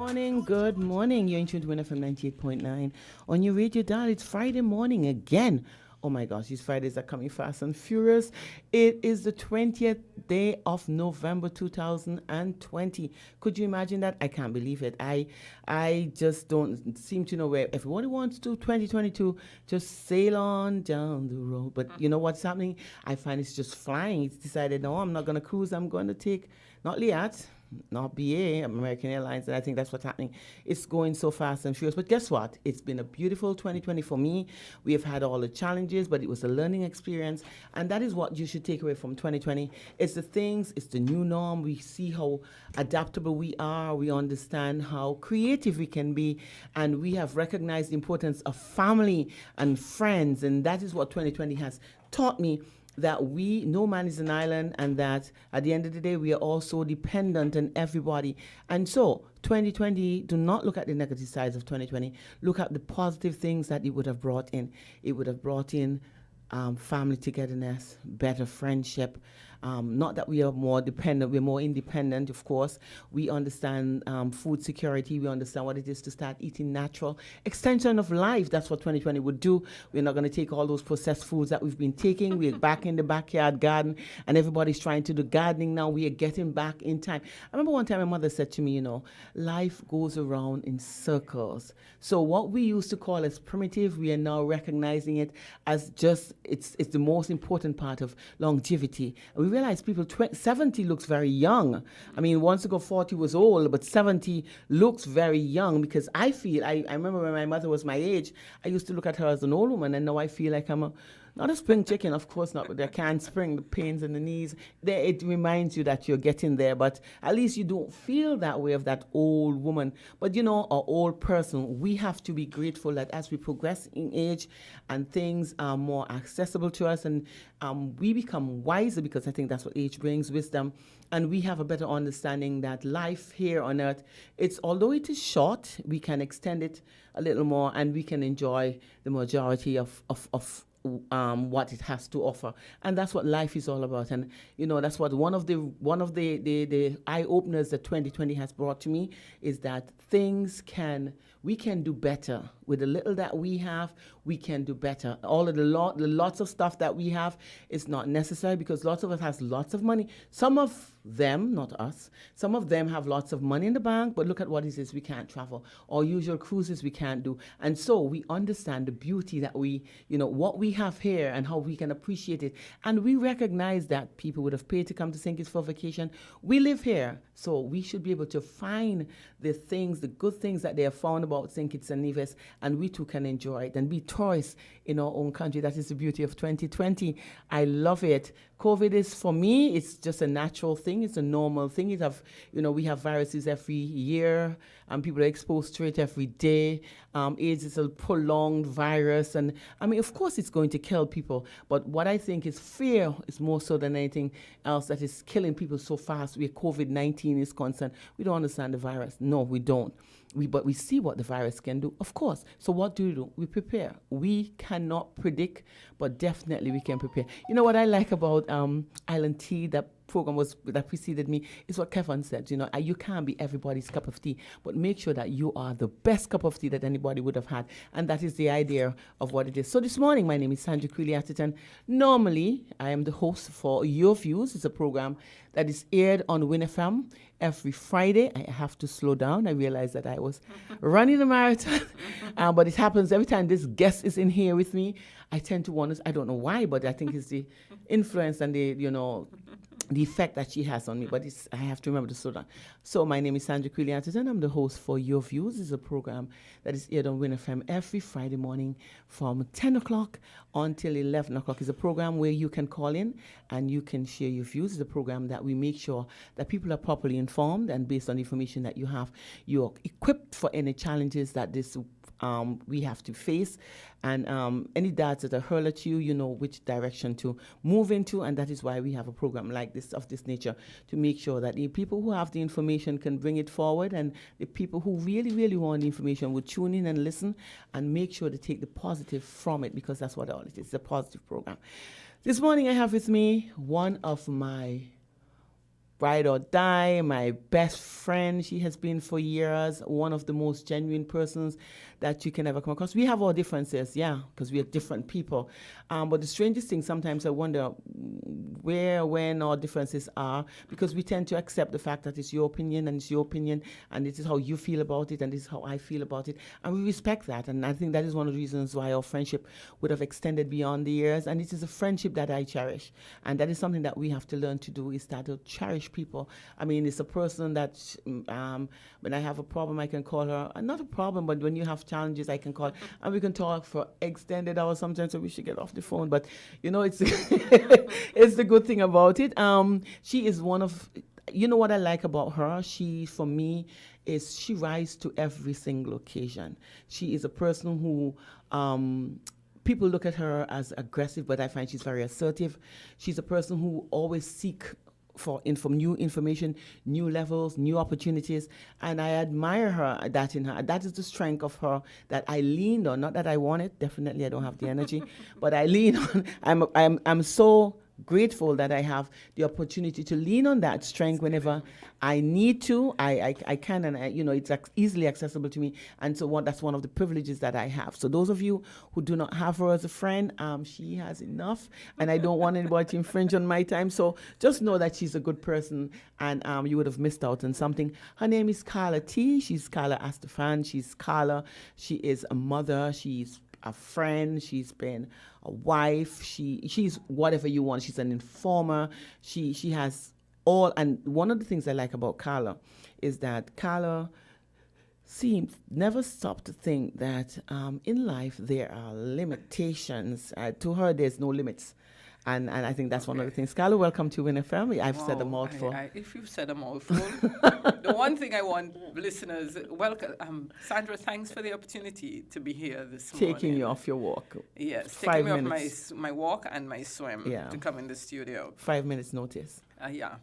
Morning, good morning. You're in tune to Winner from 98.9 on your radio dial. It's Friday morning again. Oh my gosh, these Fridays are coming fast and furious. It is the 20th day of November 2020. Could you imagine that? I can't believe it. I just don't seem to know where everybody wants to 2022 just sail on down the road. But you know what's happening? I find it's just flying. It's decided, no, I'm not going to cruise. I'm going to take, not Liat, not BA, American Airlines, and I think that's what's happening. It's going so fast and furious. But guess what? It's been a beautiful 2020 for me. We have had all the challenges, but it was a learning experience, and that is what you should take away from 2020. It's the things, it's the new norm. We see how adaptable we are. We understand how creative we can be, and we have recognized the importance of family and friends, and that is what 2020 has taught me, that no man is an island, and that at the end of the day we are also dependent on everybody. And so 2020, do not look at the negative sides of 2020. Look at the positive things that it would have brought in. It would have brought in family togetherness, better friendship. Not that we are more dependent, we're more independent, of course. We understand food security, we understand what it is to start eating natural. Extension of life, that's what 2020 would do. We're not going to take all those processed foods that we've been taking. We're back in the backyard garden, and everybody's trying to do gardening now. We are getting back in time. I remember one time my mother said to me, life goes around in circles. So what we used to call as primitive, we are now recognizing it as just, it's the most important part of longevity. And we realize people, 70 looks very young. I mean, once ago 40 was old, but 70 looks very young, because I remember when my mother was my age, I used to look at her as an old woman, and now I feel like I'm not a spring chicken, of course not, but they can't spring, the pains in the knees. It reminds you that you're getting there, but at least you don't feel that way of that old woman. But or old person, we have to be grateful that as we progress in age and things are more accessible to us, and we become wiser, because I think that's what age brings, wisdom, and we have a better understanding that life here on earth, although it is short, we can extend it a little more, and we can enjoy the majority of what it has to offer. And that's what life is all about. And that's what one of the eye openers that 2020 has brought to me, is that we can do better with the little that we have. We can do better. All of the lots of stuff that we have is not necessary, because lots of us has lots of money. Some of them, not us, some of them have lots of money in the bank, but look at what it is we can't travel, or usual cruises we can't do. And so we understand the beauty that what we have here, and how we can appreciate it. And we recognize that people would have paid to come to St. Kitts for vacation. We live here, so we should be able to find the good things that they have found about St. Kitts and Nevis, and we too can enjoy it and be tourists in our own country. That is the beauty of 2020. I love it. COVID is, for me, it's just a natural thing. It's a normal thing. We have viruses every year, and people are exposed to it every day. AIDS is a prolonged virus, and I mean, of course, it's going to kill people. But what I think is fear is more so than anything else that is killing people so fast where COVID-19 is concerned. We don't understand the virus. No, we don't. But we see what the virus can do, of course. So what do? We prepare. We cannot predict, but definitely we can prepare. You know what I like about Island Tea, that program that preceded me, is what Kevin said. You can't be everybody's cup of tea, but make sure that you are the best cup of tea that anybody would have had. And that is the idea of what it is. So this morning, my name is Sandra Creeley-Atherton. Normally, I am the host for Your Views. It's a program that is aired on Win FM every Friday. I have to slow down. I realized that I was running a marathon, but it happens every time this guest is in here with me. I tend to want to, I don't know why, but I think it's the influence and the effect that she has on me, but I have to remember to slow down. So my name is Sandra Creeley-Atherton. I'm the host for Your Views. It's a program that is aired on Win FM every Friday morning from 10 o'clock until 11 o'clock. It's a program where you can call in and you can share your views. It's a program that we make sure that people are properly informed, and based on the information that you have, you're equipped for any challenges that we have to face, and any darts that are hurled at you, you know which direction to move into, and that is why we have a program like this, of this nature, to make sure that the people who have the information can bring it forward, and the people who really, really want the information will tune in and listen and make sure to take the positive from it, because that's what all it is, a positive program. This morning I have with me one of my ride or die, my best friend. She has been for years, one of the most genuine persons that you can ever come across. We have our differences, yeah, because we are different people. But the strangest thing, sometimes I wonder where, when our differences are, because we tend to accept the fact that it's your opinion and it's your opinion, and this is how you feel about it, and this is how I feel about it, and we respect that. And I think that is one of the reasons why our friendship would have extended beyond the years. And it is a friendship that I cherish, and that is something that we have to learn to do, is start to cherish people. I mean, it's a person that when I have a problem, I can call her. Not a problem, but when you have challenges, I can call, and we can talk for extended hours. Sometimes so we should get off the phone, but it's it's the good thing about it. She is one of, what I like about her. She, for me, is she rises to every single occasion. She is a person who. People look at her as aggressive, but I find she's very assertive. She's a person who always seek for new information, new levels, new opportunities, and I admire her that in her. That is the strength of her that I leaned on. Not that I want it. Definitely, I don't have the energy, but I lean on. I'm so grateful that I have the opportunity to lean on that strength whenever I need to. I can, and it's easily accessible to me, and so that's one of the privileges that I have. So those of you who do not have her as a friend, she has enough, and I don't want anybody to infringe on my time. So just know that she's a good person, and you would have missed out on something. Her name is Carla T. She's Carla Astafan. She's Carla. She is a mother. She's a friend. She's been a wife. She's whatever you want. She's an informer. She has all. And one of the things I like about Carla is that Carla never stop to think that in life there are limitations. To her, there's no limits. And I think that's one of the things. Carla, welcome to Win FM. I've said a mouthful. If you've said a mouthful, the one thing I want listeners, welcome. Sandra, thanks for the opportunity to be here this morning. Taking you off your walk. Yes, 5 taking minutes. me off my walk and my swim to come in the studio. 5 minutes notice. Yeah.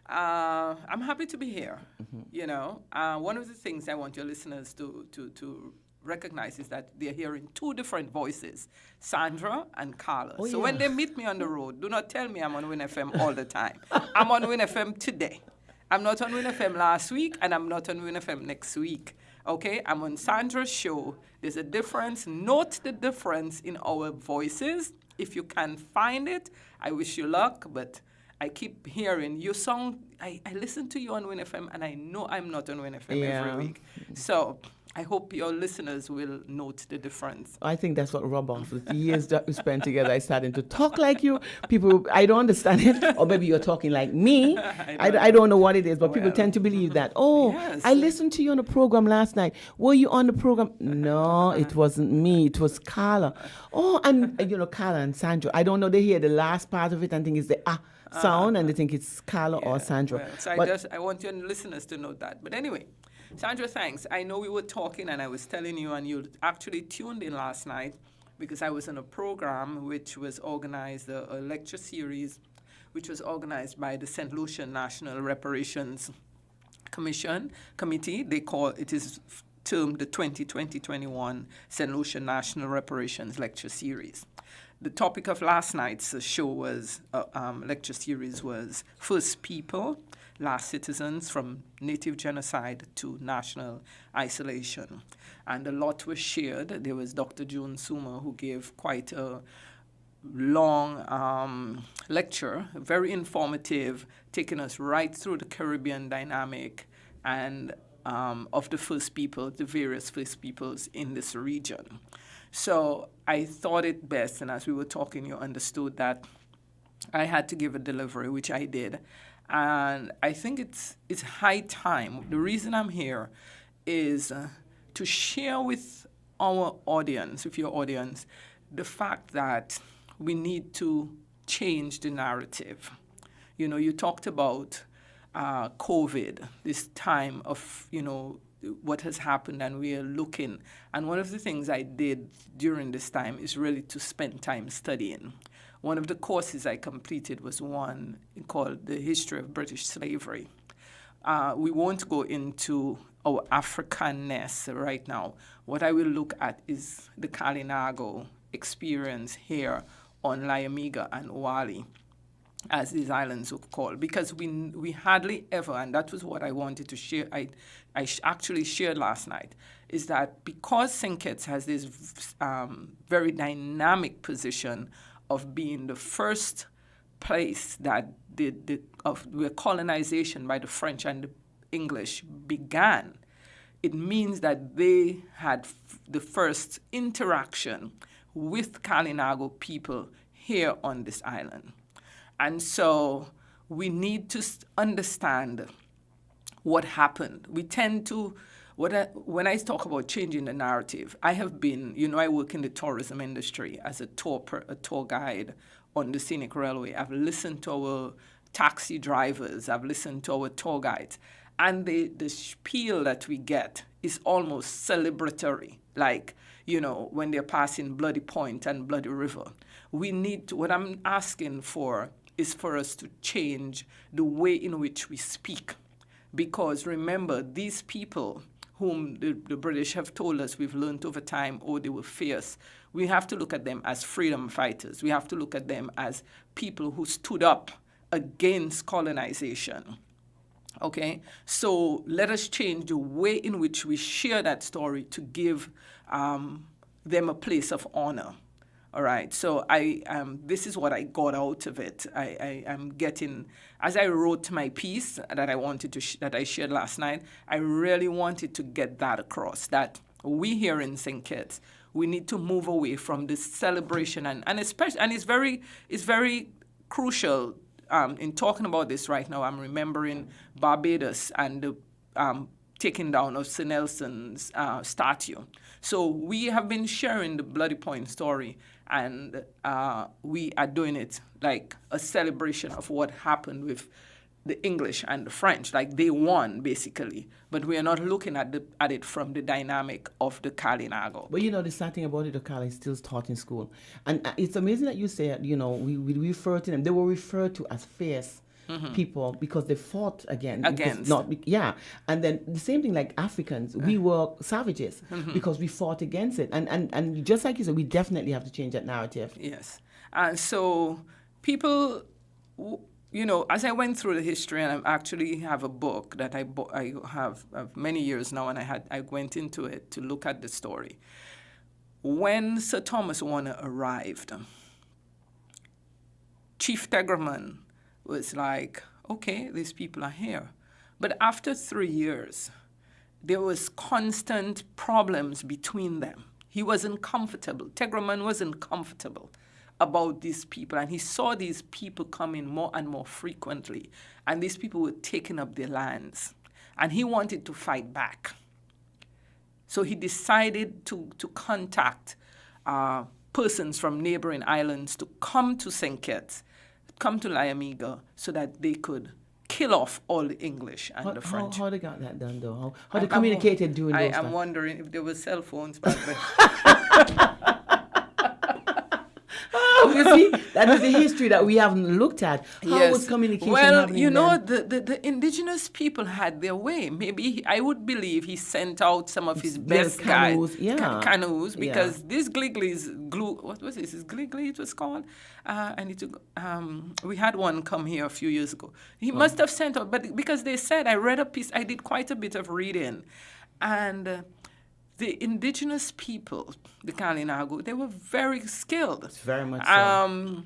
I'm happy to be here. Mm-hmm. One of the things I want your listeners to recognize is that they're hearing two different voices, Sandra and Carla. So when they meet me on the road, do not tell me I'm on Win FM all the time. I'm on Win FM today. I'm not on Win FM last week, and I'm not on Win FM next week. Okay? I'm on Sandra's show. There's a difference. Note the difference in our voices. If you can find it, I wish you luck, but I keep hearing your song. I listen to you on Win FM, and I know I'm not on Win FM every week. So I hope your listeners will note the difference. I think that's what rub off. The years that we spent together, I started to talk like you. People, I don't understand it. Or maybe you're talking like me. I don't know what it is, but people tend to believe that. Oh, yes. I listened to you on a program last night. Were you on the program? No, it wasn't me. It was Carla. Oh, and Carla and Sandra. I don't know. They hear the last part of it and think it's the sound, and they think it's Carla or Sandra. Well, so I want your listeners to know that. But anyway, Sandra, thanks. I know we were talking, and I was telling you, and you actually tuned in last night because I was in a program which was organized, a lecture series, which was organized by the St. Lucia National Reparations Committee. They call it is termed the 2020-21 St. Lucia National Reparations Lecture Series. The topic of last night's show was lecture series was First People, Last Citizens from Native Genocide to National Isolation. And a lot was shared. There was Dr. June Suma, who gave quite a long lecture, very informative, taking us right through the Caribbean dynamic and of the First People, the various First Peoples in this region. So I thought it best, and as we were talking, you understood that I had to give a delivery, which I did. And I think it's high time. The reason I'm here is to share with our audience, with your audience, the fact that we need to change the narrative. You talked about COVID, this time of, what has happened, and we are looking. And one of the things I did during this time is really to spend time studying. One of the courses I completed was one called The History of British Slavery. We won't go into our Africanness right now. What I will look at is the Kalinago experience here on Liamiga and Wali. as these islands were called, because we hardly ever, and that was what I wanted to share, actually shared last night, is that because St. Kitts has this very dynamic position of being the first place that where colonization by the French and the English began, it means that they had the first interaction with Kalinago people here on this island. And so we need to understand what happened. We tend to, when I talk about changing the narrative, I have been, I work in the tourism industry as a tour guide on the Scenic Railway. I've listened to our taxi drivers, I've listened to our tour guides, and the spiel that we get is almost celebratory, like, when they're passing Bloody Point and Bloody River. What I'm asking for is for us to change the way in which we speak. Because remember, these people whom the British have told us we've learned over time, they were fierce, we have to look at them as freedom fighters. We have to look at them as people who stood up against colonization. Okay? So let us change the way in which we share that story to give them a place of honor. All right, so this is what I got out of it. I'm getting, as I wrote my piece that I wanted to that I shared last night, I really wanted to get that across, that we here in St. Kitts, we need to move away from this celebration, and especially, and it's very crucial in talking about this right now. I'm remembering Barbados and the taking down of Sir Nelson's statue. So we have been sharing the Bloody Point story, and we are doing it like a celebration of what happened with the English and the French, like they won basically, but we are not looking at it from the dynamic of the Kalinago. But the sad thing about it, the Kali is still taught in school, and it's amazing that you say, we refer to them. They were referred to as fierce people because they fought against. And then the same thing like Africans, we were savages because we fought against it, and just like you said, we definitely have to change that narrative. Yes, so people, as I went through the history, and I actually have a book that I have many years now, and I went into it to look at the story. When Sir Thomas Warner arrived, Chief Tegerman was like, okay, these people are here. But after 3 years, there was constant problems between them. He wasn't comfortable. Tegerman wasn't comfortable about these people, and he saw these people coming more and more frequently, and these people were taking up their lands, and he wanted to fight back. So he decided to contact persons from neighboring islands to come to St. Kitts, come to Liamiga, so that they could kill off all the English and the French. How they got that done, though? How they communicated during those times? I'm wondering if there were cell phones back then. You see, that is the history that we haven't looked at. How was communication happening then? The indigenous people had their way. Maybe I would believe he sent out some of his best canoes, guys, canoes, because these Gliglies glue. What was this? Is Gligli it was called? We had one come here a few years ago. He must have sent out, but because they said, I read a piece. I did quite a bit of reading, and. The indigenous people, the Kalinago, they were very skilled. It's very much so.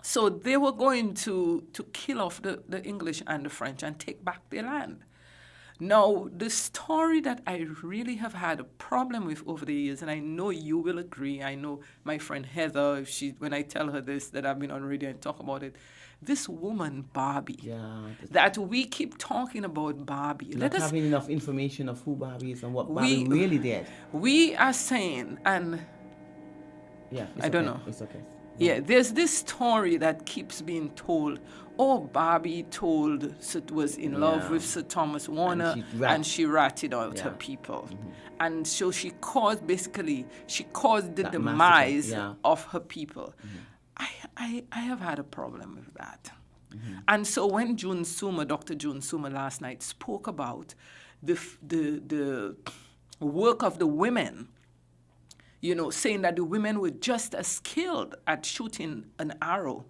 So they were going to kill off the English and the French and take back their land. Now, the story that I really have had a problem with over the years, and I know you will agree, I know my friend Heather, when I tell her this, that I've been on radio and talk about it, this woman, Barbie, that we keep talking about Barbie. Not having enough information of who Barbie is and what Barbie really did. We are saying, and I don't know. It's okay. Yeah, there's this story that keeps being told. Oh, Barbie was in love with Sir Thomas Warner, and she ratted out her people. And so she caused the demise of her people. I have had a problem with that. And so when Dr. June Suma last night spoke about the work of the women, saying that the women were just as skilled at shooting an arrow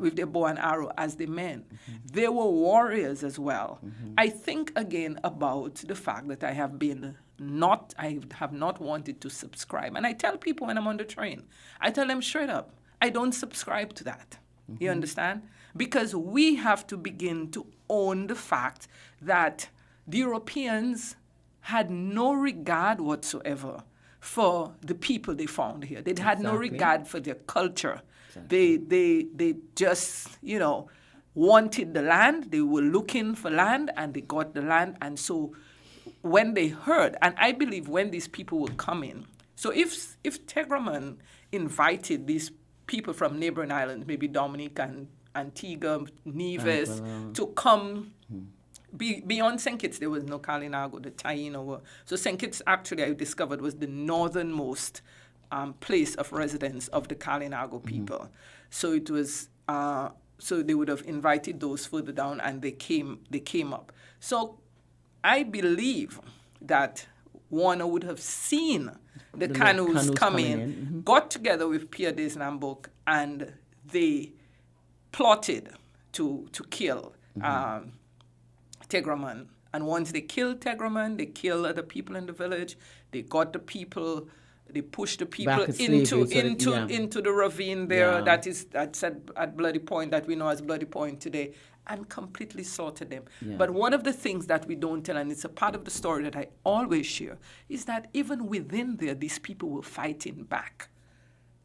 with their bow and arrow as the men. They were warriors as well. I think again about the fact that I have not wanted to subscribe. And I tell people when I'm on the train, I tell them straight up, I don't subscribe to that. You understand? Because we have to begin to own the fact that the Europeans had no regard whatsoever for the people they found here. They had no regard for their culture. They just, wanted the land. They were looking for land, and they got the land. And so when they heard, and I believe when these people were coming, so if Tegraman invited these people from neighboring islands, maybe Dominica and Antigua, Nevis, to come beyond St. Kitts, there was no Kalinago, the Taino were. So St. Kitts, actually, I discovered, was the northernmost place of residence of the Kalinago people. So it was, so they would have invited those further down, and they came up. So I believe that Warner would have seen the canoes coming, got together with Pierre Desnambok, and they plotted to kill Tegraman. And once they killed Tegraman, they killed other people in the village. They got the people, they pushed the people into the ravine there. That's at Bloody Point, that we know as Bloody Point today, and completely slaughtered them. But one of the things that we don't tell, and it's a part of the story that I always share, is that even within there, these people were fighting back.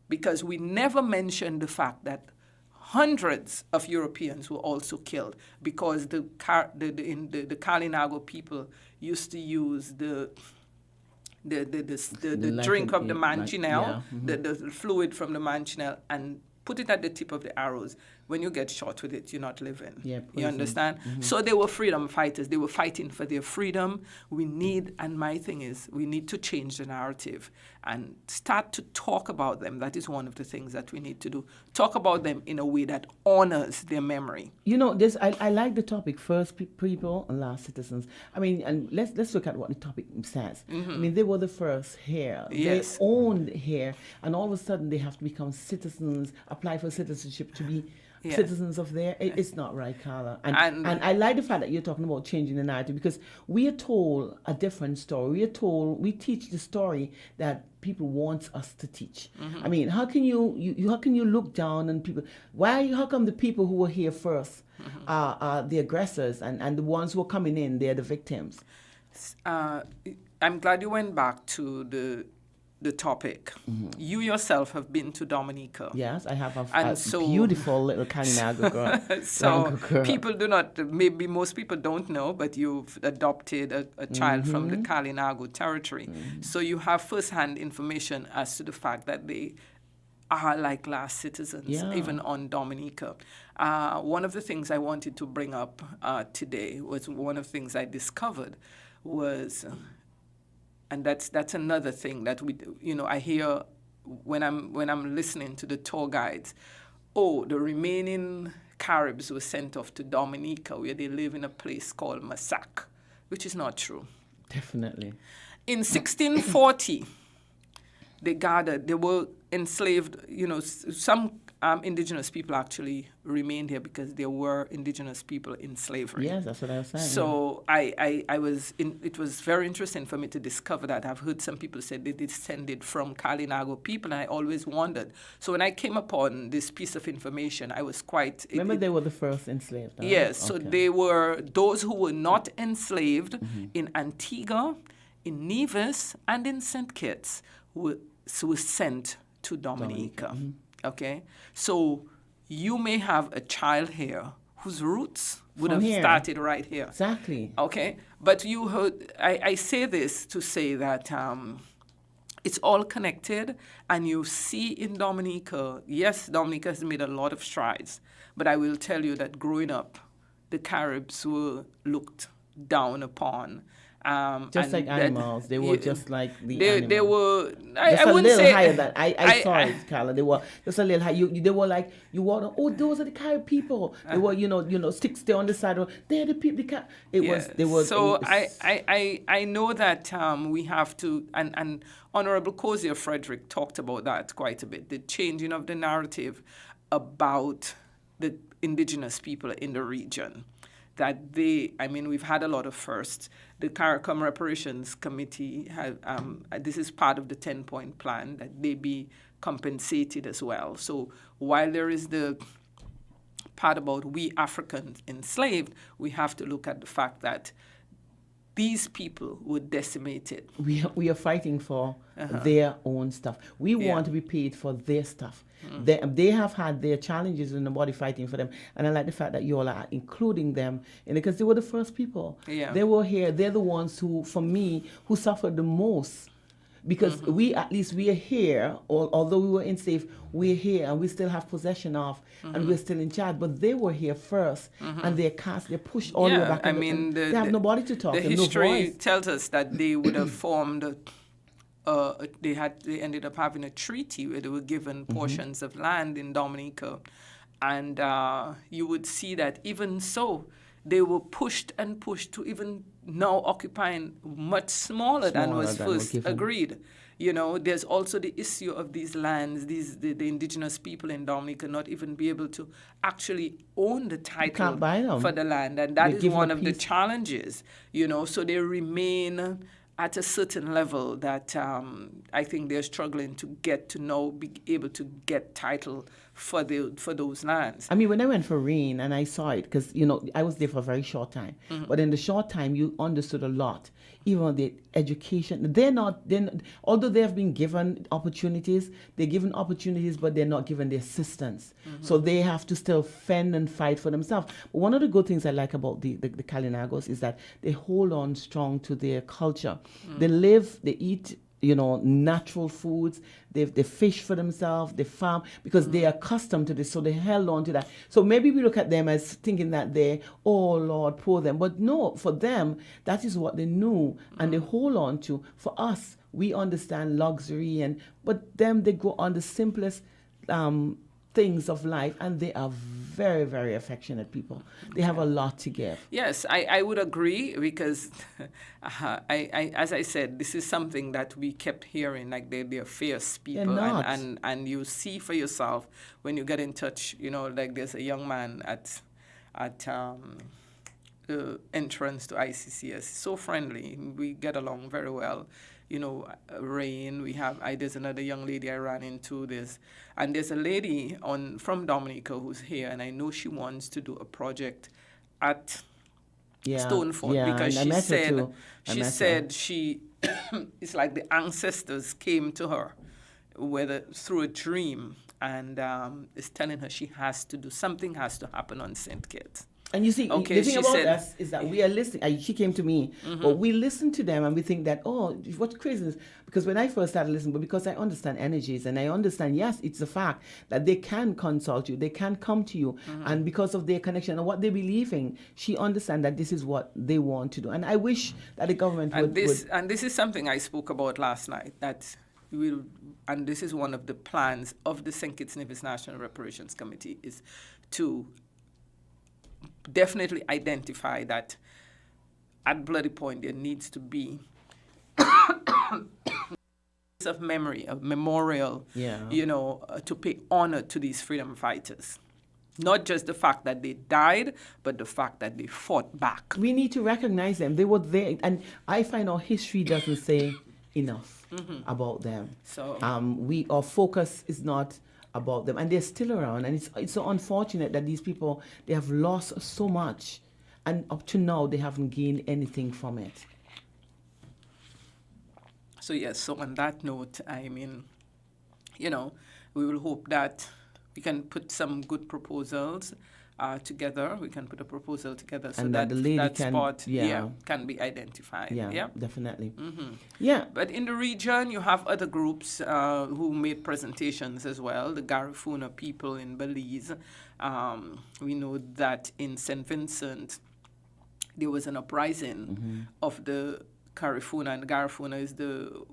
Because we never mention the fact that hundreds of Europeans were also killed, because the Kalinago people used to use the drink of the manchineel, the fluid from the manchineel, and put it at the tip of the arrows. When you get shot with it, you're not living. You understand? So they were freedom fighters. They were fighting for their freedom. And my thing is, we need to change the narrative and start to talk about them. That is one of the things that we need to do. Talk about them in a way that honors their memory. I like the topic, first people and last citizens. I mean, and let's look at what the topic says. I mean, they were the first here. Yes. They owned here, and all of a sudden they have to become citizens, apply for citizenship to be citizens of there. It's not right, Carla. And I like the fact that you're talking about changing the narrative, because we are told a different story. We teach the story that people want us to teach. I mean, how can you look down on people? How come the people who were here first are the aggressors, and the ones who are coming in, they're the victims? I'm glad you went back to the topic. You yourself have been to Dominica. Yes, I have a beautiful little Kalinago girl. So people do not, maybe most people don't know, but you've adopted a child from the Kalinago territory. So you have first-hand information as to the fact that they are like last citizens, even on Dominica. One of the things I wanted to bring up today was one of the things I discovered was... And that's another thing that I hear when I'm listening to the tour guides. Oh, the remaining Caribs were sent off to Dominica, where they live in a place called Massac, which is not true. Definitely. In 1640, they were enslaved. Some indigenous people actually remained here because there were indigenous people in slavery. Yes, that's what I was saying. So it was very interesting for me to discover that. I've heard some people say they descended from Kalinago people, and I always wondered. So when I came upon this piece of information, I was quite... Remember, they were the first enslaved. Huh? Yes, so they were those who were not enslaved in Antigua, in Nevis, and in St. Kitts were sent to Dominica. Okay, so you may have a child here whose roots would have started right here. Exactly. Okay, but you heard, I say this to say that it's all connected, and you see in Dominica, yes, Dominica has made a lot of strides, but I will tell you that growing up, the Caribs were looked down upon, Just and like that- animals, they were yeah, just like the they animals. were. Just I a wouldn't little say higher than I saw I- it, Carla. They were just a little high. They were like you walk. Oh, those are the Carib people. They were sticks there on the side. They're the people. It was they were. So I know that we have to, and Honorable Cozier Frederick talked about that quite a bit, the changing of the narrative about the indigenous people in the region. That we've had a lot of firsts. The CARICOM Reparations Committee, this is part of the 10-point plan, that they be compensated as well. So while there is the part about we Africans enslaved, we have to look at the fact that these people were decimated. We are fighting for their own stuff. We want to be paid for their stuff. They have had their challenges in the body fighting for them, and I like the fact that you all are including them in it, because they were the first people. Yeah. They were here. They're the ones who, for me, who suffered the most. Because we are here, although we were enslaved, we're here and we still have possession of, and we're still in charge. But they were here first, and they're pushed all the way back. They have nobody to talk to, the no history voice. tells us that they would have formed. They ended up having a treaty where they were given portions of land in Dominica, and you would see that even so, they were pushed and pushed to even now occupying much smaller than was first agreed. There's also the issue of these lands, the indigenous people in Dominica not even be able to actually own the title for the land, and that is one of the challenges. So they remain at a certain level that I think they're struggling to get to know, be able to get title for those lands. I mean, when I went for rain and I saw it, because I was there for a very short time, but in the short time you understood a lot. Even the education, they're not. Although they have been given opportunities, they're given opportunities, but they're not given the assistance. So they have to still fend and fight for themselves. But one of the good things I like about the Kalinagos is that they hold on strong to their culture. They live, they eat, natural foods. They fish for themselves, they farm, because they are accustomed to this, so they held on to that. So maybe we look at them as thinking that oh Lord, poor them. But no, for them, that is what they knew, and they hold on to. For us, we understand luxury, but them, they go on the simplest things of life, and they are very, very affectionate people. They have a lot to give. Yes, I would agree, because as I said, this is something that we kept hearing, like they're fierce people. They're not. And you see for yourself when you get in touch, like there's a young man at the entrance to ICCS, so friendly. We get along very well. Rain, there's another young lady I ran into this, and there's a lady from Dominica who's here, and I know she wants to do a project at Stonefort, because she said it's like the ancestors came to her through a dream, and is telling her something has to happen on St. Kitts. And you see, the thing about us is that we are listening. She came to me, but we listen to them and we think that, oh, what's crazy is, because when I first started listening, but because I understand energies and I understand, yes, it's a fact that they can consult you, they can come to you, and because of their connection and what they believe in, she understands that this is what they want to do. And I wish that the government would. And this is something I spoke about last night, and this is one of the plans of the St. Kitts Nevis National Reparations Committee, is to definitely identify that at Bloody Point there needs to be of memory, a memorial, to pay honor to these freedom fighters. Not just the fact that they died, but the fact that they fought back. We need to recognize them. They were there, and I find our history doesn't say enough about them. So our focus is not about them, and they're still around, and it's so unfortunate that these people, they have lost so much, and up to now they haven't gained anything from it. So yes, so on that note, I mean, we will hope that we can put some good proposals together. We can put a proposal together so and that the lady spot can be identified. Yeah, definitely. Yeah. But in the region, you have other groups who made presentations as well. The Garifuna people in Belize. We know that in St. Vincent, there was an uprising of the Garifuna, and Garifuna is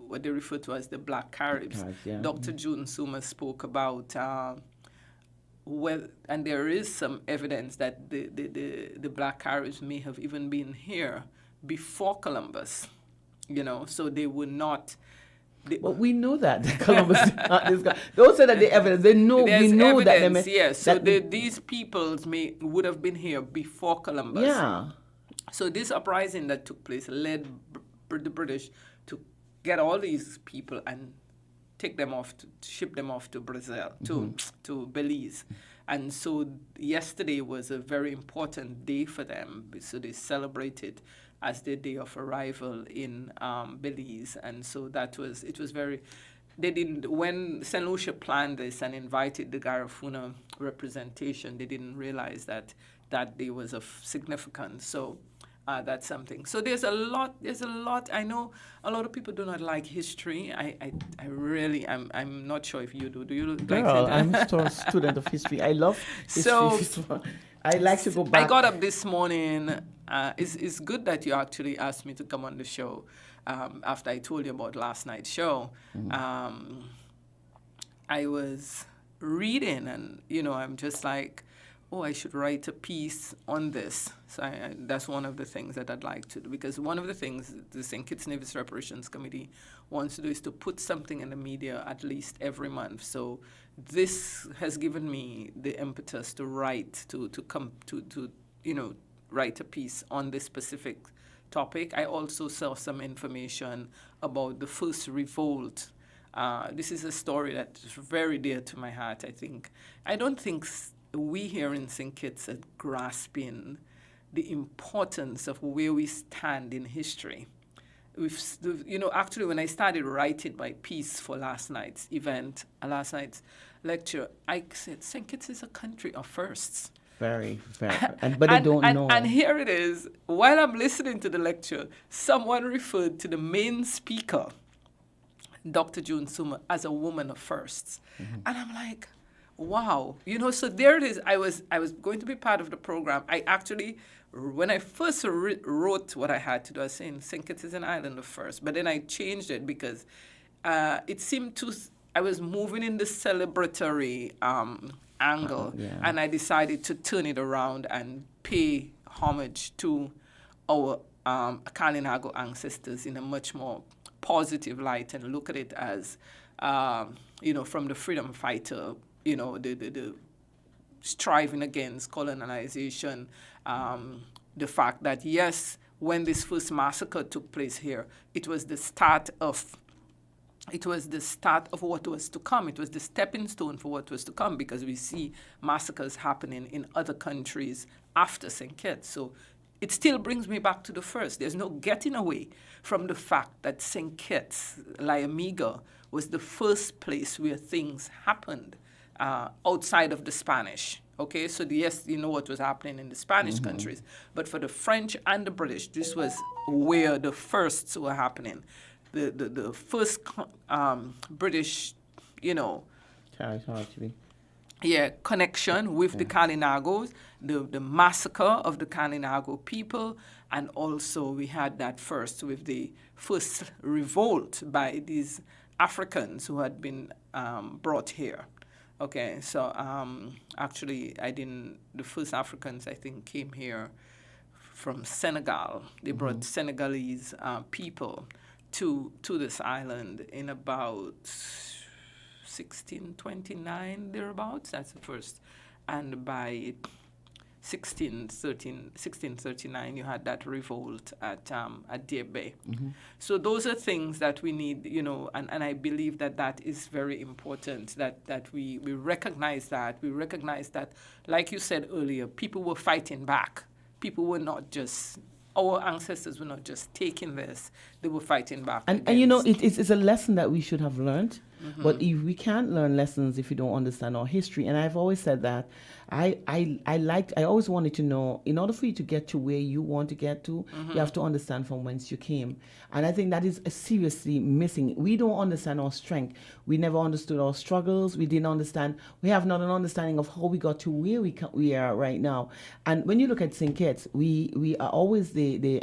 what they refer to as the Black Caribs. Yeah. Dr. June Suma spoke about and there is some evidence that the Black Caribs may have even been here before Columbus, so they were not. Well, we know that Columbus is not this guy. Don't say that the evidence. They know. There's We know evidence, that. Yes. So these peoples would have been here before Columbus. Yeah. So this uprising that took place led the British to get all these people and take them off, ship them off to Brazil, to Belize. And so yesterday was a very important day for them. So they celebrated as their day of arrival in Belize. And so it was very, when St. Lucia planned this and invited the Garifuna representation, they didn't realize that that day was of significance. So that's something. So there's a lot. I know a lot of people do not like history. I'm not sure if you do. Do you like Girl, it? I'm still a student of history. I love history. So I like to go back. I got up this morning. It's good that you actually asked me to come on the show after I told you about last night's show. I was reading, and I'm just like, oh, I should write a piece on this. So that's one of the things that I'd like to do, because one of the things the St. Kitts Nevis Reparations Committee wants to do is to put something in the media at least every month. So this has given me the impetus to write, to write a piece on this specific topic. I also saw some information about the first revolt. This is a story that's very dear to my heart, I think. I don't think we here in St. Kitts are grasping the importance of where we stand in history. Actually, when I started writing my piece for last night's lecture, I said St. Kitts is a country of firsts. Very, very. But they don't know. And here it is. While I'm listening to the lecture, someone referred to the main speaker, Dr. June Suma, as a woman of firsts. And I'm like, wow. So there it is. I was going to be part of the program. I actually, when I first wrote what I had to do, I was saying St. Kitts is an island of first. But then I changed it because it seemed I was moving in the celebratory angle. And I decided to turn it around and pay homage to our Kalinago ancestors in a much more positive light and look at it as, from the freedom fighter, the striving against colonization, the fact that, yes, when this first massacre took place here, it was the start of what was to come. It was the stepping stone for what was to come, because we see massacres happening in other countries after St. Kitts. So it still brings me back to the first. There's no getting away from the fact that St. Kitts, Liamiga, was the first place where things happened outside of the Spanish. Okay, so yes, what was happening in the Spanish countries, but for the French and the British, this was where the firsts were happening. The first British, connection with the Kalinagos, the massacre of the Kalinago people, and also we had that first with the first revolt by these Africans who had been brought here. Okay, so actually the first Africans, I think, came here from Senegal. They brought Senegalese people to this island in about 1629, thereabouts. That's the first. And by 1639, you had that revolt at Diebe. So those are things that we need, and I believe that is very important, that we recognize that. We recognize that, like you said earlier, people were fighting back. People were not just, our ancestors were not just taking this, they were fighting back. And it's a lesson that we should have learned. But if we can't learn lessons if we don't understand our history. And I've always said that I always wanted to know, in order for you to get to where you want to get to, you have to understand from whence you came. And I think that is seriously missing. We don't understand our strength. We never understood our struggles. We didn't understand. We have not an understanding of how we got to where we are right now. And when you look at St. Kitts, we are always the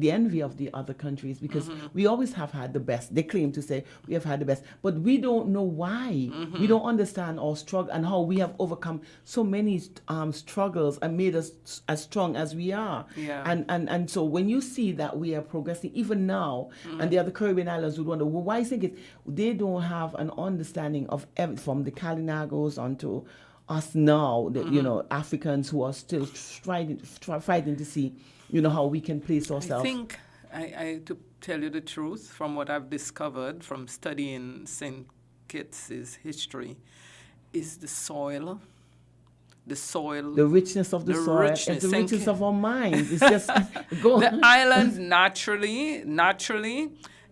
envy of the other countries, because we always have had the best. They claim to say we have had the best, but we don't know why. We don't understand our struggle and how we have overcome so many struggles and made us as strong as we are. Yeah. And so when you see that we are progressing even now, and the other Caribbean islands would wonder, well, why St. Kitts? They don't have an understanding of from the Kalinagos onto us now, Africans who are still fighting to see, how we can place ourselves. I think, to tell you the truth, from what I've discovered from studying St. Kitts' history, is the soil. The richness of the soil, it's the richness of our minds. It's just the island naturally.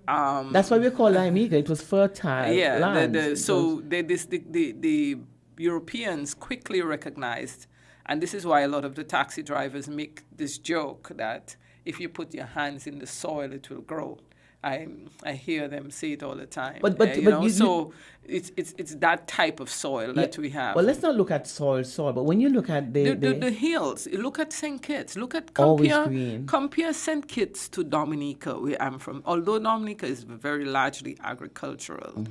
That's why we call Laimiga. It was fertile land. The Europeans quickly recognized, and this is why a lot of the taxi drivers make this joke that if you put your hands in the soil, it will grow. I hear them say it all the time. It's that type of soil that we have. Well, let's not look at soil, but when you look at the hills, look at St. Kitts. Compare St. Kitts to Dominica, where I'm from. Although Dominica is very largely agricultural,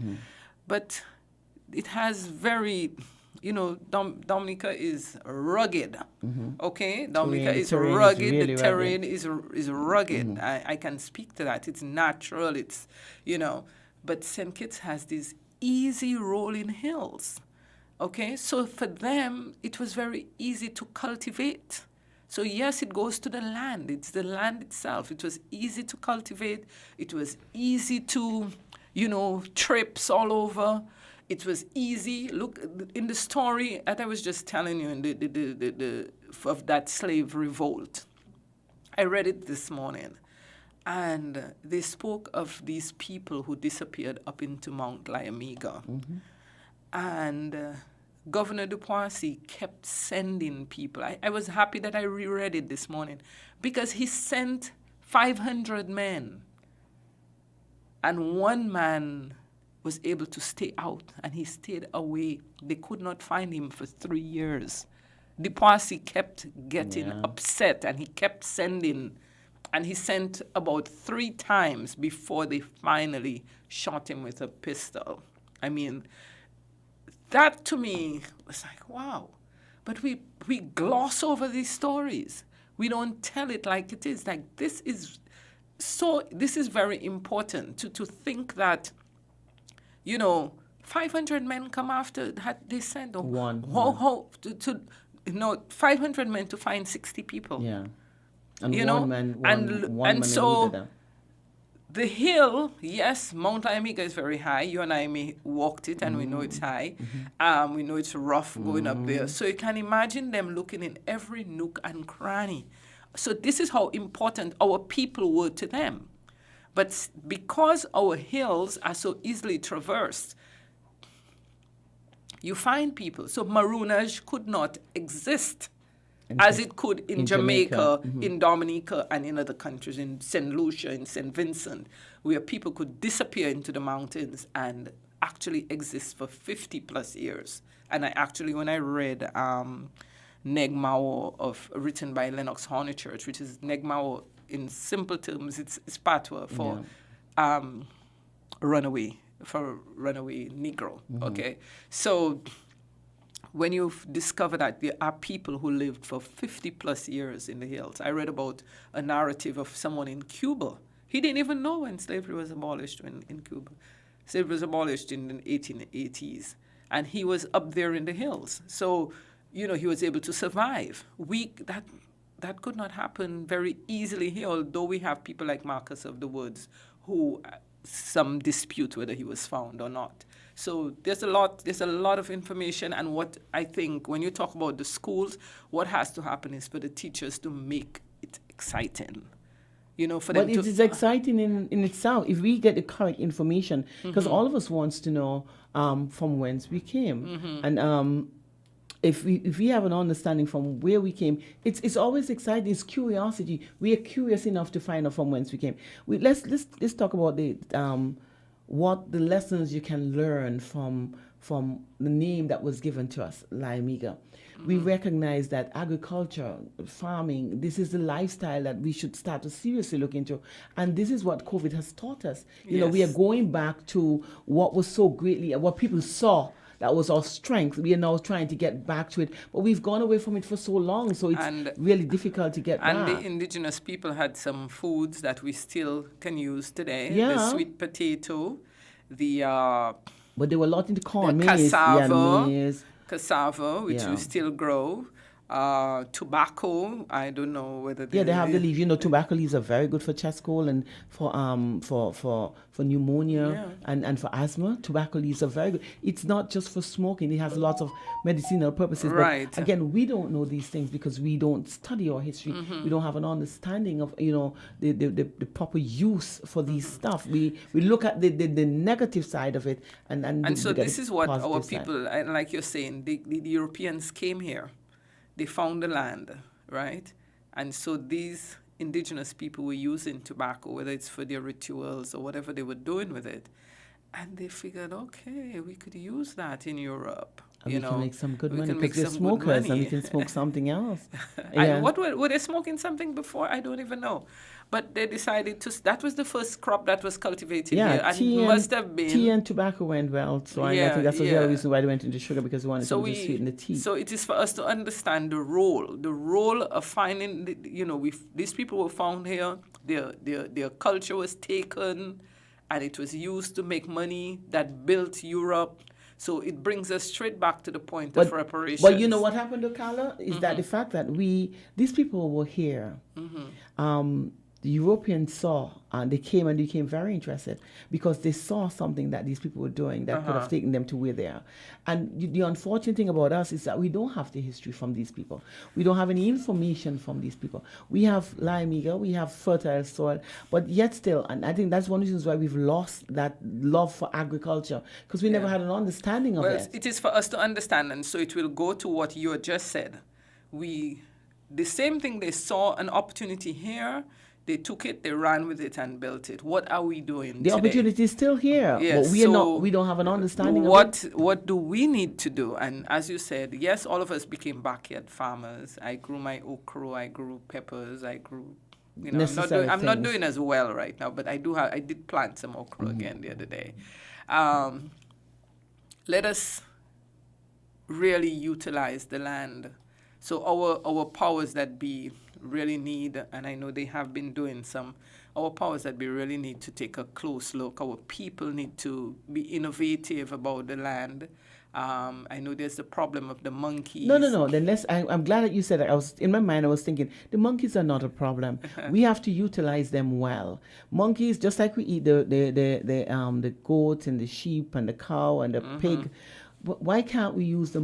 but it has very. Dominica is rugged. Okay, Dominica is rugged. The terrain is rugged. I can speak to that. It's natural. But St. Kitts has these easy rolling hills. Okay, so for them it was very easy to cultivate. So yes, it goes to the land. It's the land itself. It was easy to cultivate. It was easy to, trips all over. It was easy. Look, in the story that I was just telling you, of that slave revolt, I read it this morning, and they spoke of these people who disappeared up into Mount Laimiga. And Governor Duplessis kept sending people. I was happy that I reread it this morning, because he sent 500 men, and one man was able to stay out, and he stayed away. They could not find him for 3 years. Duplessis kept getting upset, and he kept sending, and he sent about 3 times before they finally shot him with a pistol. I mean, that to me was like, wow. But we gloss over these stories. We don't tell it like it is. Like, this is very important to think that, 500 men come after, they sent 500 men to find 60 people. Yeah. And so the hill, yes, Mount Laimiga is very high. You and I may walked it, and we know it's high. We know it's rough going up there. So you can imagine them looking in every nook and cranny. So this is how important our people were to them. But because our hills are so easily traversed, you find people. So Maroonage could not exist as it could in Jamaica, in Dominica, and in other countries, in St. Lucia, in St. Vincent, where people could disappear into the mountains and actually exist for 50 plus years. And when I read Neg Mawr written by Lennox Honeychurch, which is Neg Mawr, in simple terms, it's patois for runaway Negro. Okay, so when you discover that there are people who lived for 50 plus years in the hills, I read about a narrative of someone in Cuba. He didn't even know when slavery was abolished in Cuba. Slavery was abolished in the 1880s, and he was up there in the hills. So, he was able to survive. That could not happen very easily here, although we have people like Marcus of the Woods, who some dispute whether he was found or not. So there's a lot of information, and what I think when you talk about the schools, what has to happen is for the teachers to make it exciting. But it is exciting in itself if we get the correct information, because all of us wants to know from whence we came. And if we have an understanding from where we came, it's always exciting. It's curiosity. We are curious enough to find out from whence we came. Let's talk about the what the lessons you can learn from the name that was given to us, Laimiga. We recognize that agriculture, farming, this is the lifestyle that we should start to seriously look into. And this is what COVID has taught us. You know, we are Yes. going back to what was so greatly, what people saw that was our strength. We are now trying to get back to it, but we've gone away from it for so long, so it's And- really difficult to get And back. the indigenous people had some foods that we still can use today. The Yeah. sweet potato, the But there were a lot into corn, the maize, cassava, maize. cassava, which Yeah. we still grow. Tobacco, I don't know whether Yeah, they have the leaf. You know, tobacco leaves are very good for chest cold and for pneumonia Yeah. and for asthma. Tobacco leaves are very good. It's not just for smoking; it has lots of medicinal purposes. Right. But again, we don't know these things because we don't study our history. We don't have an understanding of the proper use for these stuff. We look at the negative side of it And so look at this the is what our positive side. people, and like you're saying, the Europeans came here. They found the land, right? And so these indigenous people were using tobacco, whether it's for their rituals or whatever they were doing with it. And they figured, okay, we could use that in Europe. And you we know, can make some good we money can make because we're some good smokers and we money. can smoke something else. And what were they smoking something before? I don't even know. But they decided that was the first crop that was cultivated here. Yeah, And tea it must have been. tea and tobacco went well, so I Yeah, think that's the other yeah. reason why they went into sugar, because they wanted So something to sweeten the tea. So it is for us to understand the role of finding. These people were found here. Their culture was taken, and it was used to make money that built Europe. So it brings us straight back to the point of reparations. But you know what happened to Carla is that the Mm-hmm. fact that these people were here, the Europeans saw and they came and became very interested because they saw something that these people were doing that could have taken them to where they are. And the unfortunate thing about us is that we don't have the history from these people. We don't have any information from these people. We have Laimiga, we have fertile soil, but yet still, and I think that's one of the reasons why we've lost that love for agriculture, because we never had an understanding of Well, it. it is for us to understand, and so it will go to what you had just said. The same thing, they saw an opportunity here, they took it, they ran with it and built it. What are we doing The today? opportunity is still here, Yes, but we are so not. We don't have an understanding of it. What do we need to do? And as you said, yes, all of us became backyard farmers. I grew my okra, I grew peppers, I grew. Necessary I'm not things. doing as well right now, but I did plant some okra again the other day. Let us really utilize the land. So our powers that be really need, and I know they have been doing some, our powers that be really need to take a close look. Our people need to be innovative about the land. I know there's the problem of the monkeys. No. Then I'm glad that you said that. I was in my mind. I was thinking the monkeys are not a problem. We have to utilize them well. Monkeys, just like we eat the goats and the sheep and the cow and the pig. Why can't we use the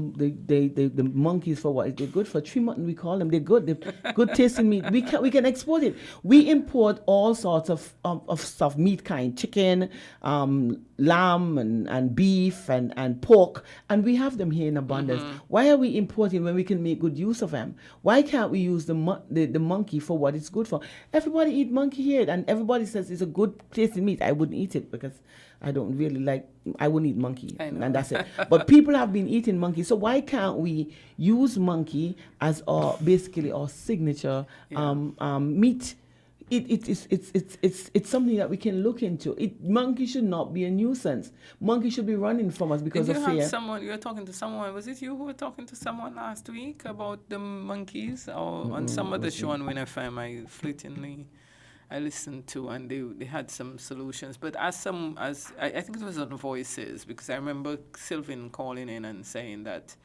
monkeys for what? They're good for tree mutton, we call them. They're good. They're good tasting meat. We can export it. We import all sorts of stuff, meat kind, chicken, lamb and beef and pork, and we have them here in abundance. Why are we importing when we can make good use of them? Why can't we use the monkey for what it's good for? Everybody eat monkey here, and everybody says it's a good tasting meat. I wouldn't eat it because I don't really like. I wouldn't eat monkey, I know. and that's it. But people have been eating monkey, so why can't we use monkey as basically our signature meat? It's something that we can look into. Monkey should not be a nuisance. Monkey should be running from us because Did of you have fear. someone, you were talking to someone, was it you who were talking to someone last week about the monkeys? Or on some other show on Win FM I listened to, and they had some solutions. But I think it was on Voices, because I remember Sylvan calling in and saying that,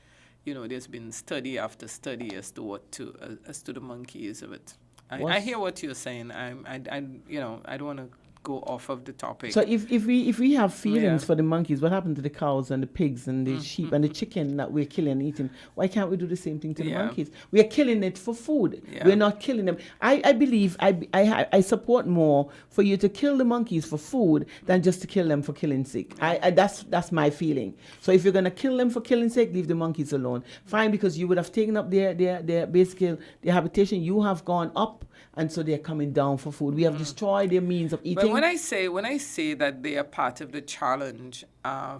there's been study after study as to the monkeys of it. I hear what you're saying. I don't want to go off of the topic. So if we have feelings Yeah. for the monkeys, what happened to the cows and the pigs and the sheep and the chicken that we're killing and eating? Why can't we do the same thing to the Yeah. monkeys? We are killing it for food. Yeah. We're not killing them. I believe I support more for you to kill the monkeys for food than just to kill them for killing sake. I that's my feeling. So if you're gonna kill them for killing sake, leave the monkeys alone. Fine, because you would have taken up their basically their habitation. You have gone up, and so they're coming down for food. We have destroyed their means of eating. But when I say that they are part of the challenge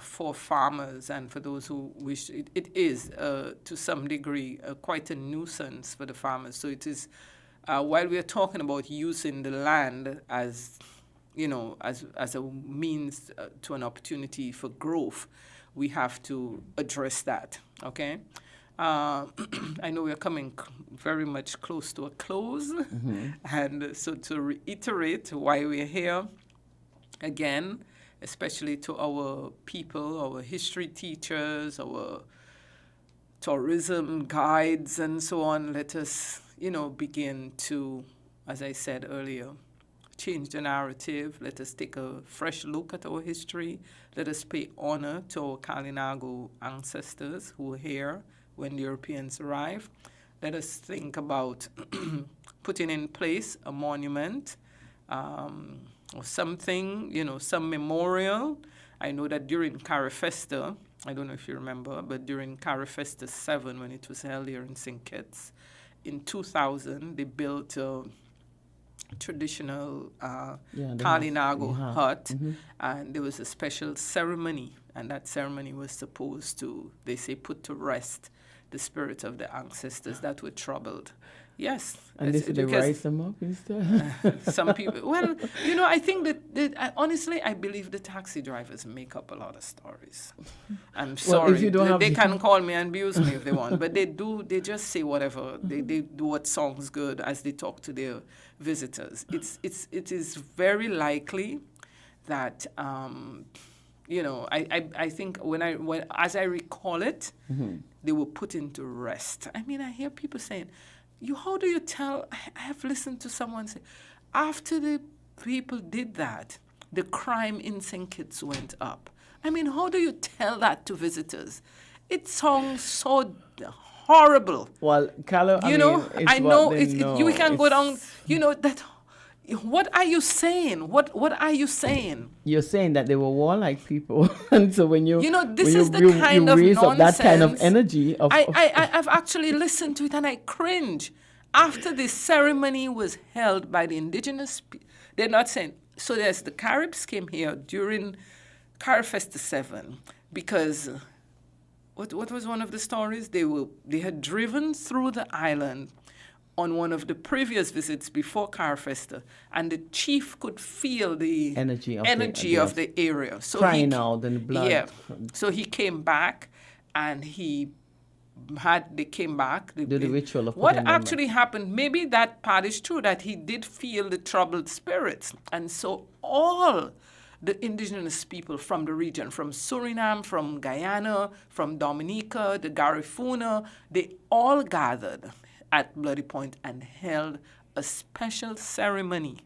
for farmers and for those who wish, it is to some degree quite a nuisance for the farmers. So it is, while we are talking about using the land as, as a means to an opportunity for growth, we have to address that. Okay. I know we're coming very much close to a close. And so to reiterate why we're here, again, especially to our people, our history teachers, our tourism guides, and so on, let us, begin to, as I said earlier, change the narrative. Let us take a fresh look at our history. Let us pay honor to our Kalinago ancestors who were here when the Europeans arrived. Let us think about putting in place a monument or something, some memorial. I know that during Carifesta, I don't know if you remember, but during Carifesta 7, when it was held here in St. Kitts, in 2000, they built a traditional Kalinago hut, and there was a special ceremony, and that ceremony was supposed to, they say, put to rest the spirit of the ancestors that were troubled. Yes. And they rise them up instead? Some people, well, I think that honestly, I believe the taxi drivers make up a lot of stories. I'm sorry. If you don't they can call me and abuse me if they want, but they just say whatever. They do what sounds good as they talk to their visitors. It is very likely that, I think when as I recall it, they were put into rest. I mean, I hear people saying, how do you tell? I have listened to someone say, after the people did that, the crime in St. Kitts went up. I mean, how do you tell that to visitors? It sounds so horrible. Well, Carlo, I know you can go down, that. What are you saying? What are you saying? You're saying that they were warlike people, and so when you this is the kind of raise nonsense. Up that kind of energy. I've actually listened to it and I cringe. After the ceremony was held by the indigenous, they're not saying. So there's the Caribs came here during Carifesta 7 because what was one of the stories? They had driven through the island on one of the previous visits before Carifesta, and the chief could feel the energy of the area. So crying out and blood. Yeah. So he came back, and they came back. Did the ritual of what actually happened, maybe that part is true, that he did feel the troubled spirits. And so all the indigenous people from the region, from Suriname, from Guyana, from Dominica, the Garifuna, they all gathered at Bloody Point and held a special ceremony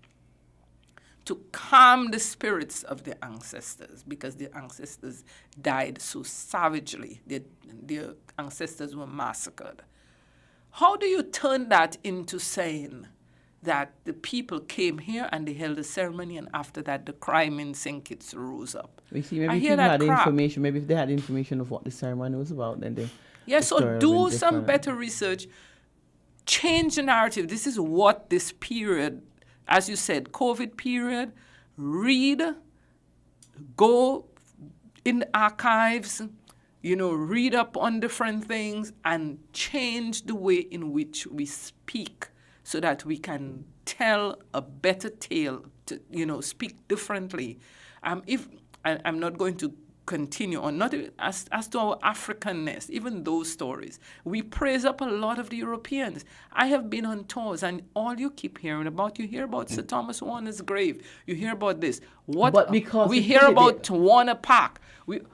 to calm the spirits of the ancestors, because the ancestors died so savagely. Their ancestors were massacred. How do you turn that into saying that the people came here and they held a ceremony, and after that the crime in St. Kitts rose up? We see, maybe people had information. Maybe if they had information of what the ceremony was about, then they... Yeah, so do some better research. Change the narrative. This is what this period, as you said, COVID period, read, go in the archives, read up on different things and change the way in which we speak so that we can tell a better tale, to, speak differently. If I'm not going to continue on, not as to our Africanness, even those stories. We praise up a lot of the Europeans. I have been on tours, and all you keep hearing about, you hear about Sir Thomas Warner's grave. You hear about this. We hear about Warner Park.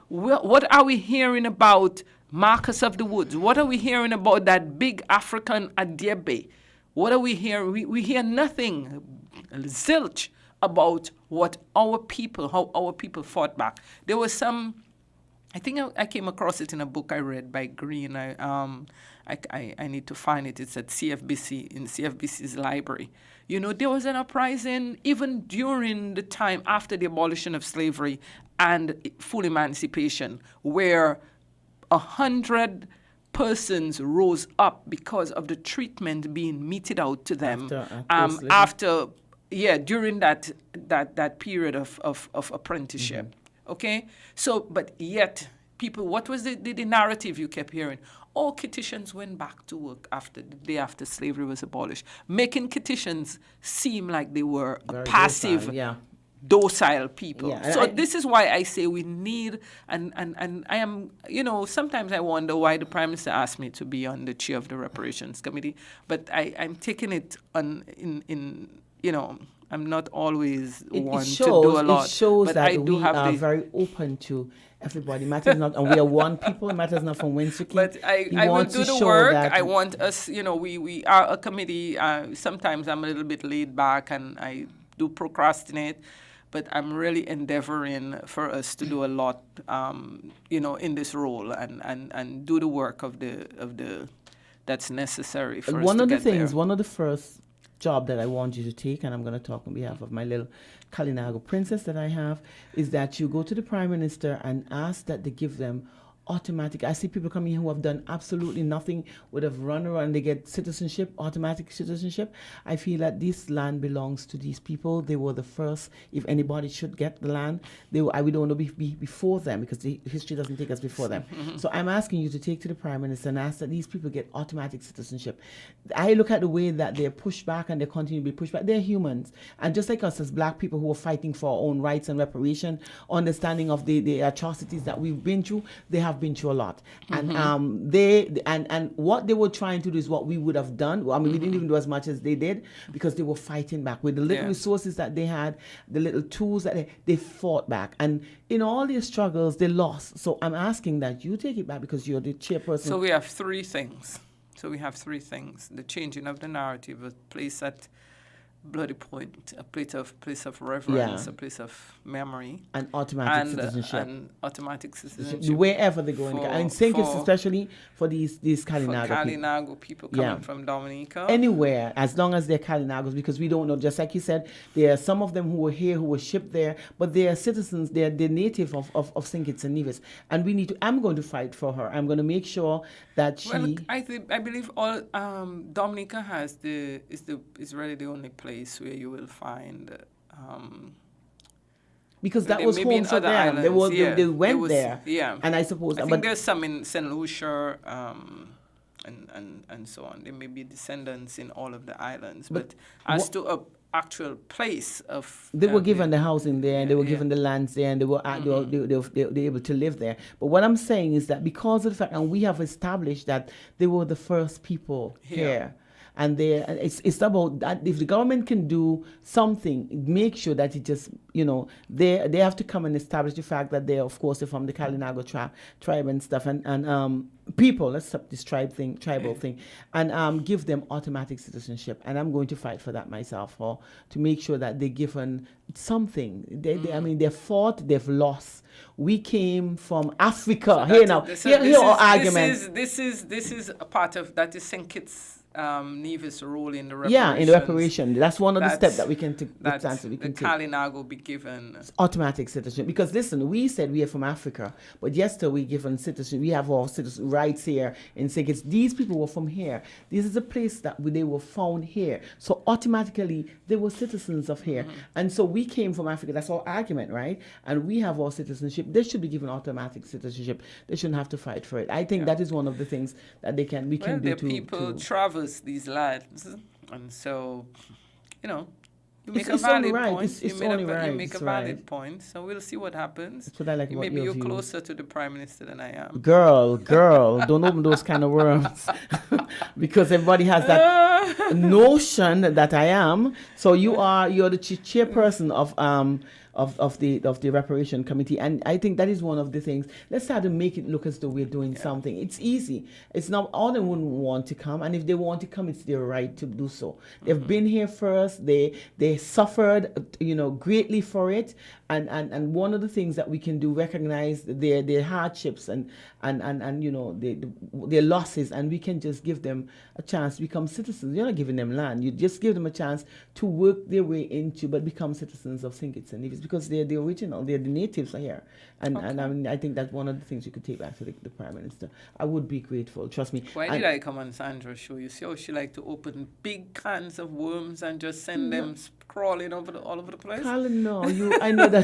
What are we hearing about Marcus of the Woods? What are we hearing about that big African Adiebe? What are we hearing? We hear nothing. Zilch about what how our people fought back. There was some, I think I came across it in a book I read by Green. I need to find it. It's at CFBC, in CFBC's library. You know, there was an uprising even during the time after the abolition of slavery and full emancipation, where 100 persons rose up because of the treatment being meted out to them during that period of apprenticeship. Okay, so but yet people, what was the narrative you kept hearing? All Kittitians went back to work after the day after slavery was abolished, making Kittitians seem like they were a passive, docile people. Yeah, so this is why I say we need, and I am, you know, sometimes I wonder why the Prime Minister asked me to be on the chair of the Reparations Committee, but I'm taking it on in you know, I'm not always one to do a lot. It shows but that I do we have are very open to everybody. Matters not, and we are one people. It matters not from whence you came. But I will do the work. I want us, you know, we are a committee. Sometimes I'm a little bit laid back and I do procrastinate, but I'm really endeavoring for us to do a lot, you know, in this role and do the work of the that's necessary for us to get there. One of the first job that I want you to take, and I'm going to talk on behalf of my little Kalinago princess that I have, is that you go to the Prime Minister and ask that they give them automatic. I see people coming here who have done absolutely nothing, would have run around, they get citizenship, automatic citizenship. I feel that this land belongs to these people. They were the first. If anybody should get the land, we don't want to be before them, because the history doesn't take us before them. So I'm asking you to take to the Prime Minister and ask that these people get automatic citizenship. I look at the way that they're pushed back and they continue to be pushed back. They're humans. And just like us as black people who are fighting for our own rights and reparation, understanding of the atrocities that we've been through, they have been through a lot, and and what they were trying to do is what we would have done. I mean, we didn't even do as much as they did, because they were fighting back with the little resources that they had, the little tools that they fought back, and in all their struggles they lost. So I'm asking that you take it back, because you're the chairperson. So we have three things. The changing of the narrative, a place at Bloody Point, a place of reverence, a place of memory, and automatic citizenship, and automatic citizenship wherever they go in St. Kitts, especially for these Kalinago people coming from Dominica, anywhere, as long as they're Kalinagos, because we don't know. Just like you said, there are some of them who were here, who were shipped there, but they are citizens. They're native of St. Kitts and Nevis, and we need to. I'm going to fight for her. I'm going to make sure that she. Well, I believe all Dominica is really the only place where you will find, because that was home for them. They went there, and I suppose. I think there's some in St. Lucia, and so on. There may be descendants in all of the islands, but as to a actual place of, they were given the housing there, and they were given the lands there, and they were able to live there. But what I'm saying is that because of the fact, and we have established that they were the first people here. And it's about that. If the government can do something, make sure that it just, you know, they have to come and establish the fact that they're from the Kalinago tribe and stuff, and people. Let's stop this tribal thing, and give them automatic citizenship. And I'm going to fight for that myself, to make sure that they're given something. I mean, they fought, they've lost. We came from Africa. This is a part of that is St. Kitts. Nevis role in the reparations. Yeah, in the reparation. That's one of the steps that we can take. The Kalinago be given automatic citizenship. Because listen, we said we are from Africa, but yesterday we given citizenship. We have our citizen rights here in St. Kitts. These people were from here. This is a place that they were found here. So automatically they were citizens of here. And so we came from Africa. That's our argument, right? And we have our citizenship. They should be given automatic citizenship. They shouldn't have to fight for it. I think that is one of the things that we can do to people travel these lands, and so, you know, you make a valid point. You make a valid point. So we'll see what happens. That's what I like about maybe you're views. Closer to the Prime Minister than I am. Girl, don't open those kind of worms, because everybody has that notion that I am. So you're the chairperson of the reparation committee. And I think that is one of the things. Let's start to make it look as though we're doing something. It's easy. It's not all they wouldn't want to come, and if they want to come, it's their right to do so. They've been here first. They suffered, greatly for it. And one of the things that we can do, recognize their hardships and their losses, and we can just give them a chance to become citizens. You're not giving them land. You just give them a chance to work their way into, but become citizens of St. Kitts and Nevis, because they're the original. They're the natives are here. And I mean, I think that's one of the things you could take back to the Prime Minister. I would be grateful. Trust me. Why did I come on Sandra's show? You see how she like to open big cans of worms and just send them crawling all over the place? Colin, no, I know that.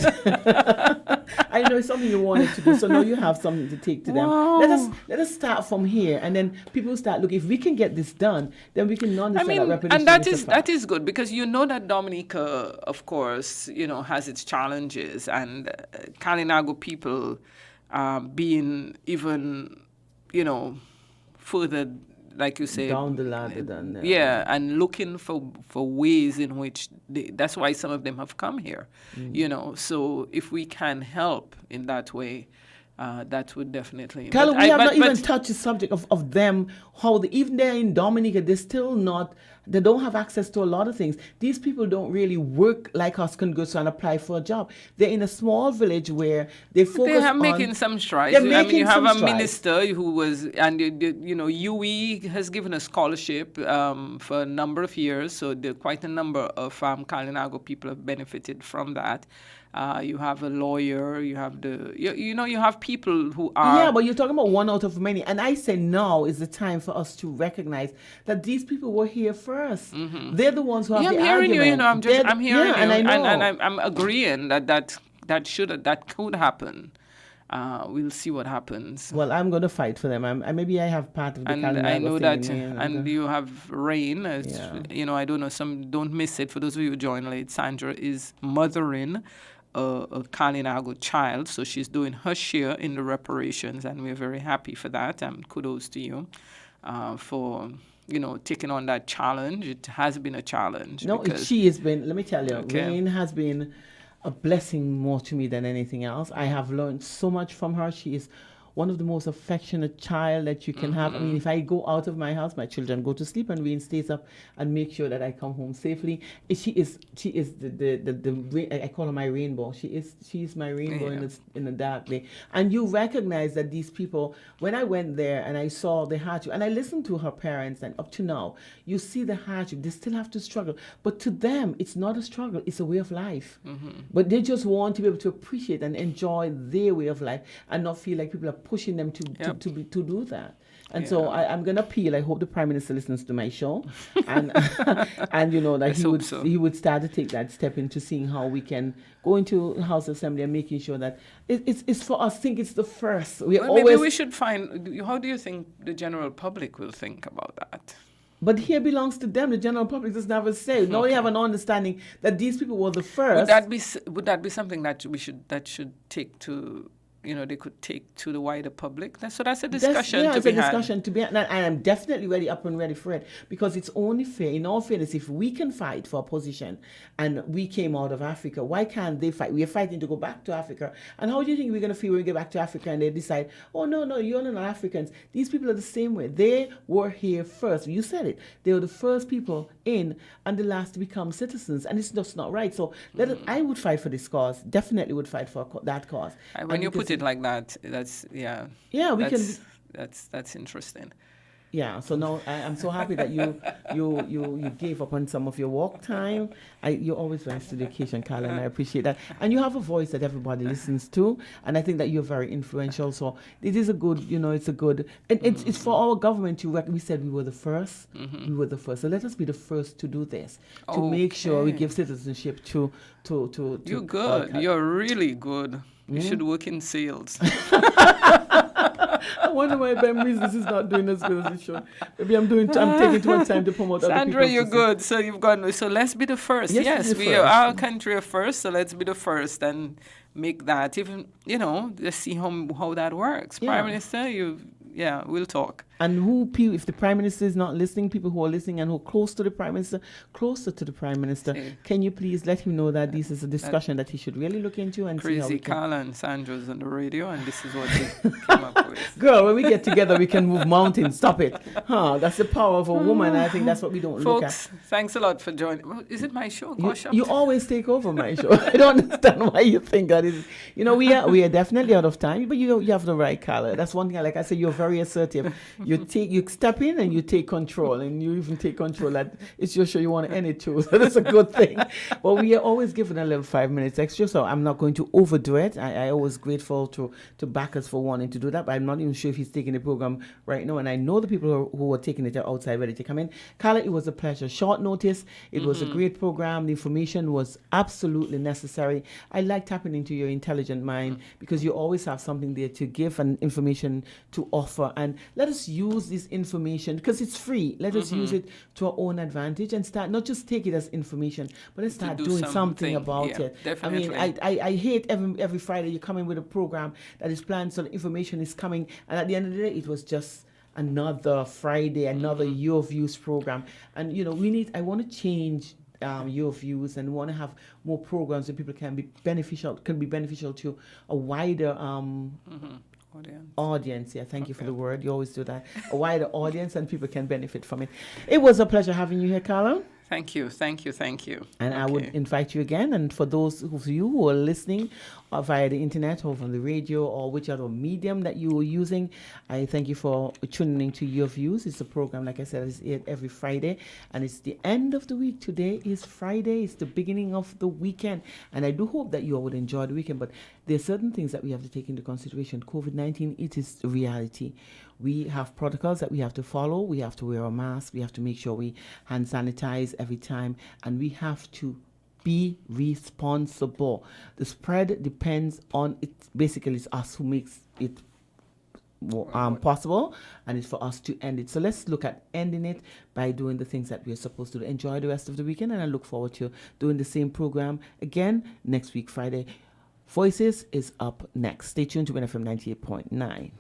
I know it's something you wanted to do, so now you have something to take to them. Wow. Let us start from here, and then people start looking. If we can get this done, then we can understand that repetition. And that is good, because that Dominica, of course, has its challenges, and Kalinago people being even, further, like you say, down the ladder than and looking for ways in which that's why some of them have come here, so if we can help in that way, that would definitely. Carla, we have not even touched the subject of them, how even they're in Dominica, they don't have access to a lot of things. These people don't really work like us, can go and apply for a job. They're in a small village where they focus They are making some strides. You have a minister who was, and UE has given a scholarship for a number of years, so quite a number of Kalinago people have benefited from that. You have a lawyer, you have you have people who are... Yeah, but you're talking about one out of many. And I say now is the time for us to recognize that these people were here first. Mm-hmm. They're the ones who have the argument. I'm hearing you, and I know. And I'm agreeing that could happen. We'll see what happens. Well, I'm going to fight for them. Maybe I have part of the and I know that, and you have Rain. I don't know. Don't miss it. For those of you who join late, Sandra is mothering a Kalinago child, so she's doing her share in the reparations, and we're very happy for that. Kudos to you for taking on that challenge. It has been a challenge. No, she has been. Let me tell you, Rain has been a blessing more to me than anything else. I have learned so much from her. She is one of the most affectionate child that you can have. I mean, if I go out of my house, my children go to sleep, and Rain stays up and make sure that I come home safely. She is the I call her my rainbow. She is my rainbow in the dark day. And you recognize that these people, when I went there and I saw the hardship, and I listened to her parents, and up to now, you see the hardship. They still have to struggle. But to them, it's not a struggle. It's a way of life. Mm-hmm. But they just want to be able to appreciate and enjoy their way of life and not feel like people are pushing them to do that. And so I'm going to appeal. I hope the Prime Minister listens to my show, and and that he would start to take that step into seeing how we can go into the House Assembly and making sure that it's for us. I think it's the first. Maybe we should find. How do you think the general public will think about that? But here belongs to them. The general public does never say. Now we have an understanding that these people were the first. Would that be something that should take to? They could take to the wider public. So that's a discussion to be had. And I'm definitely ready for it, because it's only fair. In all fairness, if we can fight for a position, and we came out of Africa, why can't they fight? We are fighting to go back to Africa. And how do you think we're going to feel when we get back to Africa and they decide, oh, no, you're not Africans. These people are the same way. They were here first. You said it. They were the first people in and the last to become citizens. And it's just not right. So I would fight for this cause. Definitely would fight for that cause. When you put it like that, that's interesting. Yeah, so now I'm so happy that you gave up on some of your walk time. You always rise to the occasion, Carla, and I appreciate that. And you have a voice that everybody listens to, and I think that you're very influential. So it is a good, it's a good, and it's for our government to we said we were the first. Mm-hmm. We were the first. So let us be the first to do this, to make sure we give citizenship to. You're good. You're really good. You should work in sales. I wonder why BEM Business is not doing as good as it should. Maybe I'm taking too much time to promote other people. Sandra, you're good. So you've gone. So let's be the first. Yes, we are our country are first. So let's be the first and make that. Even let's see how that works. Yeah. Prime Minister, we'll talk. And if the Prime Minister is not listening, people who are listening and who are closer to the Prime Minister, See. can you please let him know that this is a discussion that he should really look into and see how Crazy we can. Carla and Sandra's on the radio, and this is what they came up with. Girl, when we get together, we can move mountains. Stop it. That's the power of a woman. I think that's what we don't look at. Folks, thanks a lot for joining. Well, is it my show? Gosh, You always take over my show. I don't understand why you think that is. We are definitely out of time, but you have the right color. That's one thing. Like I said, you're very assertive. You step in and you take control, and you even take control. That it's your show. You want to end it too, so that's a good thing. But we are always given a little 5 minutes extra, so I'm not going to overdo it. I always grateful to backers for wanting to do that, but I'm not even sure if he's taking the program right now. And I know the people who are taking it are outside ready to come in. Carla, it was a pleasure. Short notice. It was a great program. The information was absolutely necessary. I like tapping into your intelligent mind because you always have something there to give and information to offer. And let us use this information because it's free. Let us use it to our own advantage and start, not just take it as information, but let's start do doing something something. about Yeah, it. definitely. I mean, I hate every Friday you come in with a program that is planned so the information is coming, and at the end of the day, it was just another Friday, another Your Views program. And I want to change Your Views and want to have more programs that people can be beneficial to a wider audience. Yeah, thank you for the word. You always do that. A wider audience, and people can benefit from it. It was a pleasure having you here, Carla. Thank you. And I would invite you again. And for those of you who are listening via the internet or from the radio or whichever medium that you are using, I thank you for tuning in to Your Views. It's a program, like I said, is aired every Friday. And it's the end of the week. Today is Friday. It's the beginning of the weekend. And I do hope that you all would enjoy the weekend. But there are certain things that we have to take into consideration. COVID-19, it is a reality. We have protocols that we have to follow. We have to wear a mask. We have to make sure we hand sanitize every time. And we have to be responsible. The spread depends on it. Basically, it's us who makes it possible, and it's for us to end it. So let's look at ending it by doing the things that we're supposed to do. Enjoy the rest of the weekend, and I look forward to doing the same program again next week, Friday. Voices is up next. Stay tuned to WinFM 98.9.